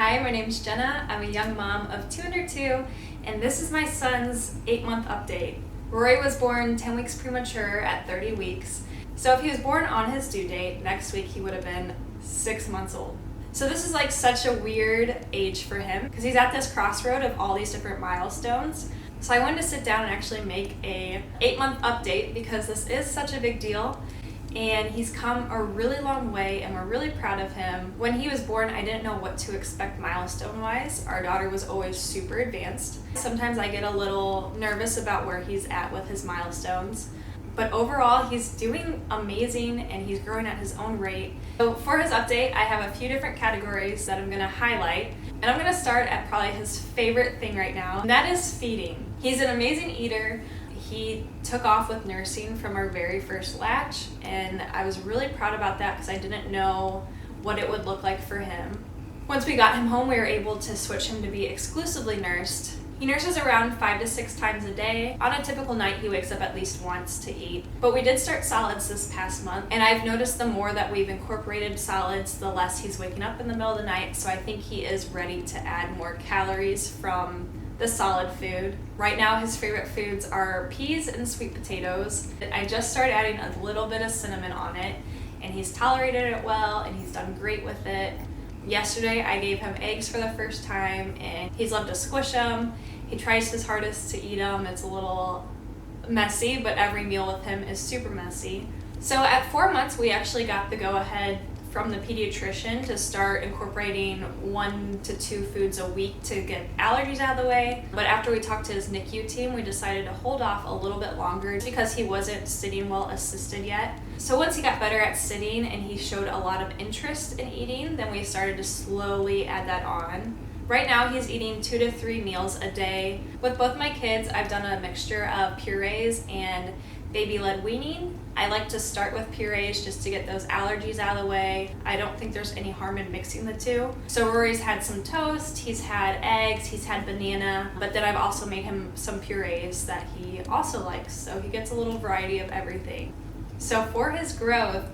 Hi, my name's Jenna. I'm a young mom of 2 under 2, and this is my son's 8-month update. Rory was born 10 weeks premature at 30 weeks. So if he was born on his due date, next week he would have been 6 months old. So this is like such a weird age for him because he's at this crossroad of all these different milestones. So I wanted to sit down and actually make a 8-month update because this is such a big deal. And he's come a really long way and we're really proud of him. When he was born, I didn't know what to expect milestone-wise. Our daughter was always super advanced. Sometimes I get a little nervous about where he's at with his milestones. But overall, he's doing amazing and he's growing at his own rate. So for his update, I have a few different categories that I'm gonna highlight. And I'm gonna start at probably his favorite thing right now, and that is feeding. He's an amazing eater. He took off with nursing from our very first latch, and I was really proud about that because I didn't know what it would look like for him. Once we got him home, we were able to switch him to be exclusively nursed. He nurses around 5 to 6 times a day. On a typical night, he wakes up at least once to eat. But we did start solids this past month, and I've noticed the more that we've incorporated solids, the less he's waking up in the middle of the night, so I think he is ready to add more calories from the solid food. Right now his favorite foods are peas and sweet potatoes. I just started adding a little bit of cinnamon on it and he's tolerated it well and he's done great with it. Yesterday I gave him eggs for the first time and he's loved to squish them. He tries his hardest to eat them. It's a little messy, but every meal with him is super messy. So at 4 months we actually got the go-ahead from the pediatrician to start incorporating 1 to 2 foods a week to get allergies out of the way. But after we talked to his NICU team, we decided to hold off a little bit longer because he wasn't sitting well assisted yet. So once he got better at sitting and he showed a lot of interest in eating, then we started to slowly add that on. Right now he's eating 2 to 3 meals a day. With both my kids, I've done a mixture of purees and baby-led weaning. I like to start with purees just to get those allergies out of the way. I don't think there's any harm in mixing the two. So Rory's had some toast, he's had eggs, he's had banana, but then I've also made him some purees that he also likes. So he gets a little variety of everything. So for his growth,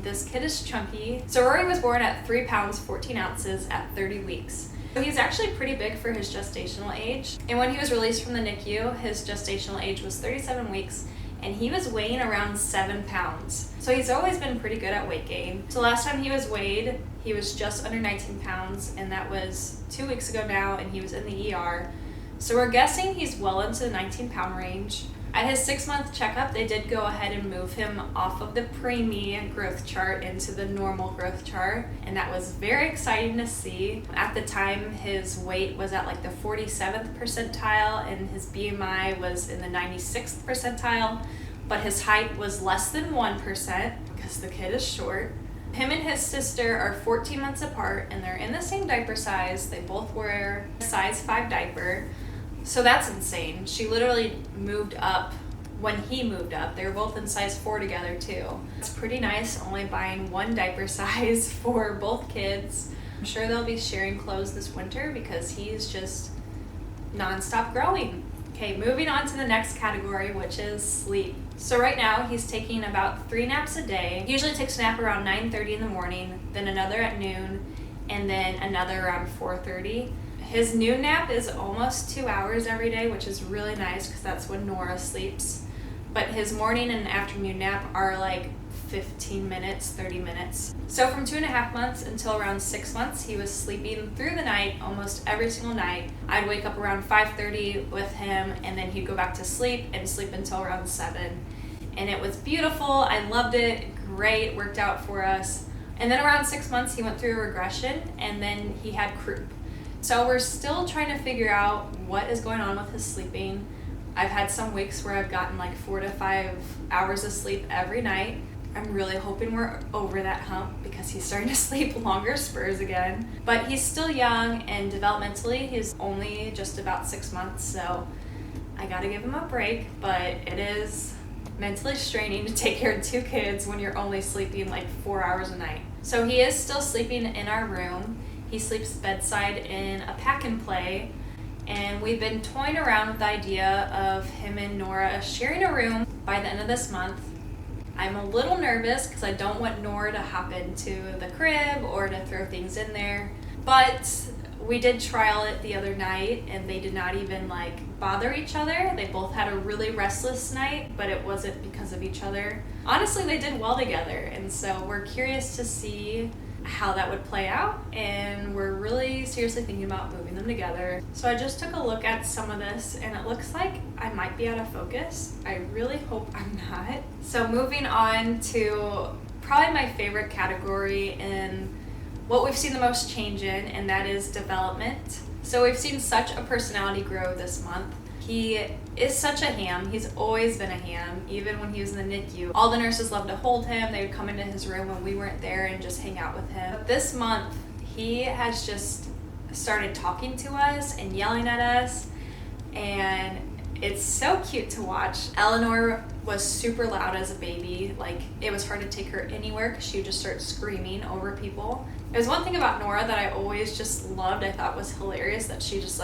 this kid is chunky. So Rory was born at 3 pounds, 14 ounces at 30 weeks. So he's actually pretty big for his gestational age. And when he was released from the NICU, his gestational age was 37 weeks and he was weighing around 7 pounds. So he's always been pretty good at weight gain. So last time he was weighed, he was just under 19 pounds and that was 2 weeks ago now and he was in the ER. So we're guessing he's well into the 19-pound range. At his 6-month checkup, they did go ahead and move him off of the Preemie growth chart into the normal growth chart, and that was very exciting to see. At the time, his weight was at like the 47th percentile, and his BMI was in the 96th percentile, but his height was less than 1% because the kid is short. Him and his sister are 14 months apart, and they're in the same diaper size. They both wear a size 5 diaper. So that's insane. She literally moved up when he moved up. They were both in size 4 together too. It's pretty nice only buying 1 diaper size for both kids. I'm sure they'll be sharing clothes this winter because he's just nonstop growing. Okay, moving on to the next category, which is sleep. So right now he's taking about 3 naps a day. He usually takes a nap around 9:30 in the morning, then another at noon, and then another around 4:30. His noon nap is almost 2 hours every day, which is really nice because that's when Nora sleeps. But his morning and afternoon nap are like 15 minutes, 30 minutes. So from 2.5 months until around 6 months, he was sleeping through the night almost every single night. I'd wake up around 5:30 with him and then he'd go back to sleep and sleep until around 7. And it was beautiful. I loved it. Great. Worked out for us. And then around 6 months, he went through a regression and then he had croup. So we're still trying to figure out what is going on with his sleeping. I've had some weeks where I've gotten like 4 to 5 hours of sleep every night. I'm really hoping we're over that hump because he's starting to sleep longer spurs again. But he's still young and developmentally he's only just about 6 months, so I gotta give him a break, but it is mentally straining to take care of 2 kids when you're only sleeping like 4 hours a night. So he is still sleeping in our room. He sleeps bedside in a pack and play, and we've been toying around with the idea of him and Nora sharing a room by the end of this month. I'm a little nervous because I don't want Nora to hop into the crib or to throw things in there. But we did trial it the other night, and they did not even bother each other. They both had a really restless night, but it wasn't because of each other. Honestly, they did well together, and so we're curious to see how that would play out, and we're really seriously thinking about moving them together. So I just took a look at some of this, and it looks like I might be out of focus. I really hope I'm not. So moving on to probably my favorite category and what we've seen the most change in, and that is development. So we've seen such a personality grow this month. He is such a ham. He's always been a ham, even when he was in the NICU. All the nurses loved to hold him. They would come into his room when we weren't there and just hang out with him. But this month, he has just started talking to us and yelling at us, and it's so cute to watch. Eleanor was super loud as a baby. It was hard to take her anywhere because she would just start screaming over people. There's one thing about Nora that I always just loved, I thought was hilarious, that she just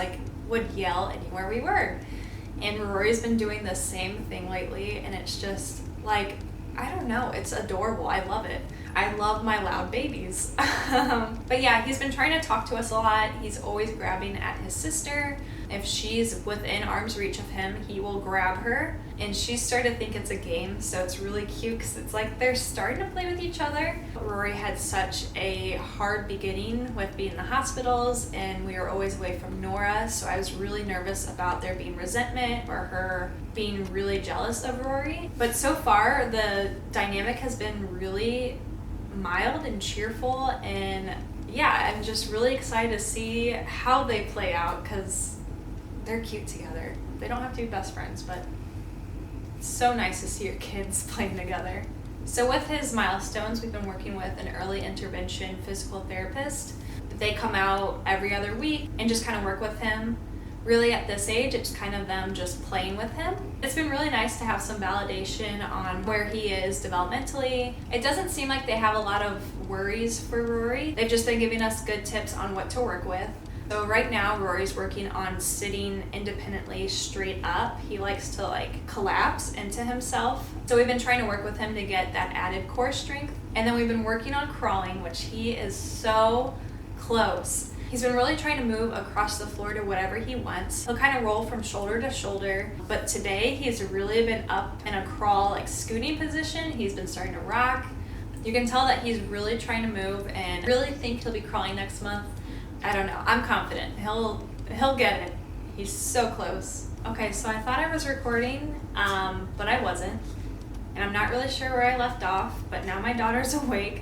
would yell anywhere we were. And Rory's been doing the same thing lately, and it's just I don't know, it's adorable. I love it. I love my loud babies. But yeah, he's been trying to talk to us a lot. He's always grabbing at his sister. If she's within arm's reach of him, he will grab her. And she's started to think it's a game, so it's really cute because it's they're starting to play with each other. Rory had such a hard beginning with being in the hospitals, and we were always away from Nora, so I was really nervous about there being resentment or her being really jealous of Rory. But so far, the dynamic has been really mild and cheerful, and yeah, I'm just really excited to see how they play out because they're cute together. They don't have to be best friends, but it's so nice to see your kids playing together. So with his milestones, we've been working with an early intervention physical therapist. They come out every other week and just kind of work with him. Really at this age, it's kind of them just playing with him. It's been really nice to have some validation on where he is developmentally. It doesn't seem like they have a lot of worries for Rory. They've just been giving us good tips on what to work with. So right now, Rory's working on sitting independently straight up. He likes to collapse into himself. So we've been trying to work with him to get that added core strength. And then we've been working on crawling, which he is so close. He's been really trying to move across the floor to whatever he wants. He'll kind of roll from shoulder to shoulder, but today he's really been up in a crawl, scooting position. He's been starting to rock. You can tell that he's really trying to move, and really think he'll be crawling next month. I don't know. I'm confident. He'll get it. He's so close. Okay, so I thought I was recording, but I wasn't. And I'm not really sure where I left off, but now my daughter's awake.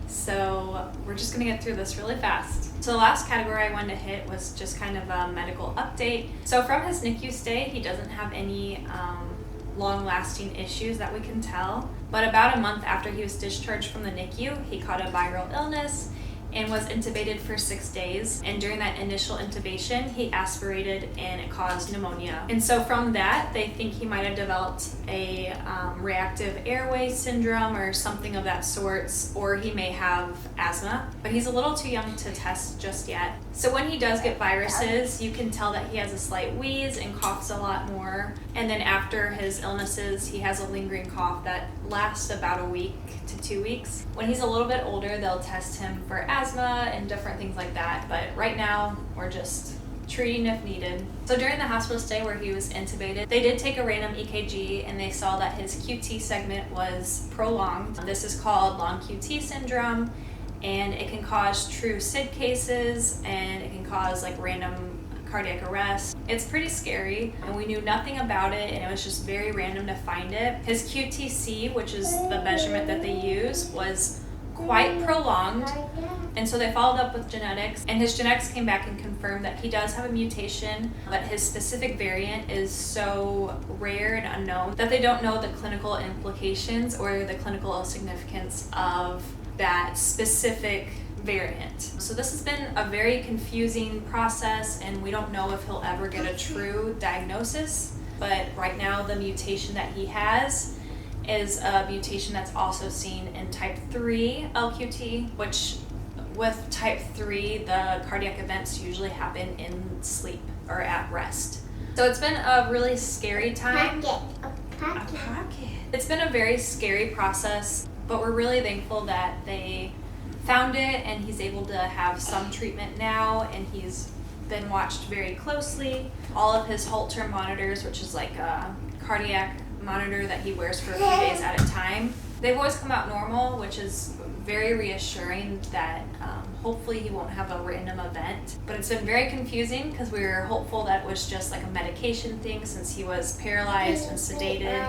So we're just gonna get through this really fast. So the last category I wanted to hit was just kind of a medical update. So from his NICU stay, he doesn't have any long-lasting issues that we can tell. But about a month after he was discharged from the NICU, he caught a viral illness and was intubated for 6 days. And during that initial intubation, he aspirated and it caused pneumonia. And so from that, they think he might have developed a reactive airway syndrome or something of that sort, or he may have asthma, but he's a little too young to test just yet. So when he does get viruses, you can tell that he has a slight wheeze and coughs a lot more. And then after his illnesses, he has a lingering cough that lasts about a week to 2 weeks. When he's a little bit older, they'll test him for asthma and different things like that, but right now we're just treating if needed. So during the hospital stay where he was intubated, they did take a random EKG and they saw that his QT segment was prolonged. This is called long QT syndrome, and it can cause true SID cases, and it can cause random cardiac arrest. It's pretty scary, and we knew nothing about it, and it was just very random to find it. His QTC, which is the measurement that they use, was quite prolonged, and so they followed up with genetics, and his genetics came back and confirmed that he does have a mutation, but his specific variant is so rare and unknown that they don't know the clinical implications or the clinical significance of that specific variant. So this has been a very confusing process, and we don't know if he'll ever get a true diagnosis, but right now the mutation that he has is a mutation that's also seen in type 3 LQT, which with type 3, the cardiac events usually happen in sleep or at rest. So it's been a really scary time. A pocket. It's been a very scary process, but we're really thankful that they found it, and he's able to have some treatment now, and he's been watched very closely. All of his Holter monitors, which is like a cardiac monitor that he wears for a few days at a time, they've always come out normal, which is very reassuring that hopefully he won't have a random event. But it's been very confusing because we were hopeful that it was just like a medication thing since he was paralyzed and sedated,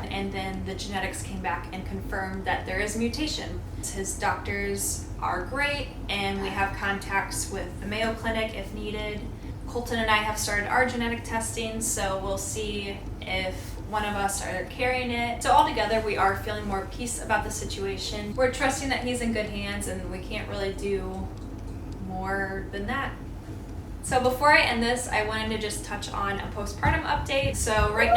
and then the genetics came back and confirmed that there is a mutation. His doctors are great, and we have contacts with the Mayo Clinic if needed. Colton and I have started our genetic testing, so we'll see if one of us are carrying it. So altogether, we are feeling more peace about the situation. We're trusting that he's in good hands, and we can't really do more than that. So before I end this, I wanted to just touch on a postpartum update. So right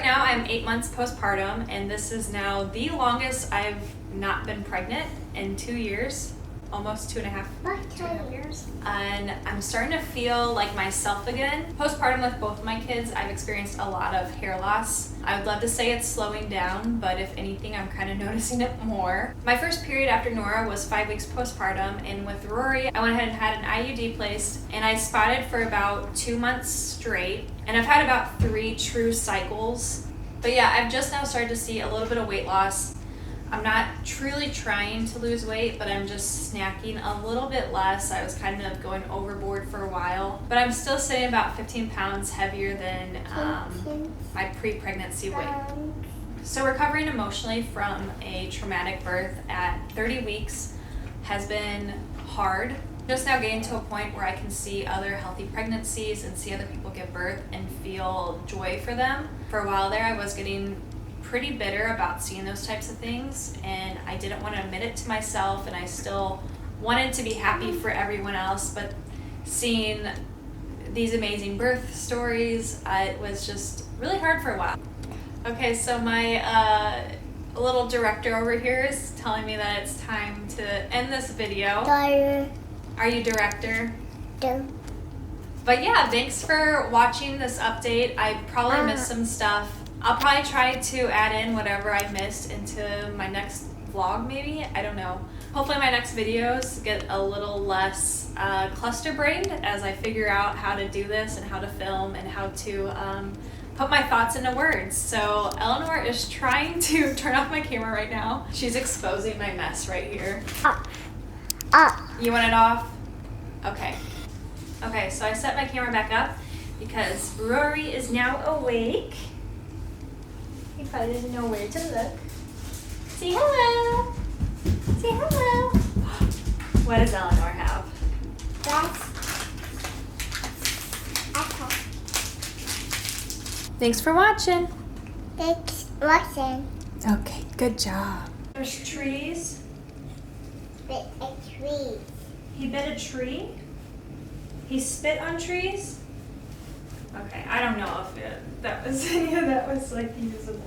now I'm 8 months postpartum, and this is now the longest I've not been pregnant in 2 years. Almost 2.5 years. And I'm starting to feel like myself again. Postpartum with both my kids, I've experienced a lot of hair loss. I would love to say it's slowing down, but if anything, I'm kind of noticing it more. My first period after Nora was 5 weeks postpartum, and with Rory, I went ahead and had an IUD placed, and I spotted for about 2 months straight, and I've had about 3 true cycles. But yeah, I've just now started to see a little bit of weight loss. I'm not truly trying to lose weight, but I'm just snacking a little bit less. I was kind of going overboard for a while, but I'm still sitting about 15 pounds heavier than my pre-pregnancy weight. So recovering emotionally from a traumatic birth at 30 weeks has been hard. Just now getting to a point where I can see other healthy pregnancies and see other people give birth and feel joy for them. For a while there, I was getting pretty bitter about seeing those types of things, and I didn't want to admit it to myself, and I still wanted to be happy for everyone else, but seeing these amazing birth stories, it was just really hard for a while. Okay, so my little director over here is telling me that it's time to end this video. Are you director? But yeah, thanks for watching this update. I probably missed some stuff. I'll probably try to add in whatever I missed into my next vlog, maybe. I don't know. Hopefully my next videos get a little less cluster-brained as I figure out how to do this and how to film and how to put my thoughts into words. So Eleanor is trying to turn off my camera right now. She's exposing my mess right here. You want it off? Okay. Okay, so I set my camera back up because Rory is now awake. He probably doesn't know where to look. Say hello. Say hello. What does Eleanor have? Thanks for watching. Thanks for watching. Okay, good job. There's trees. Bit a tree. He bit a tree? He spit on trees? Okay, I don't know if that was like usable.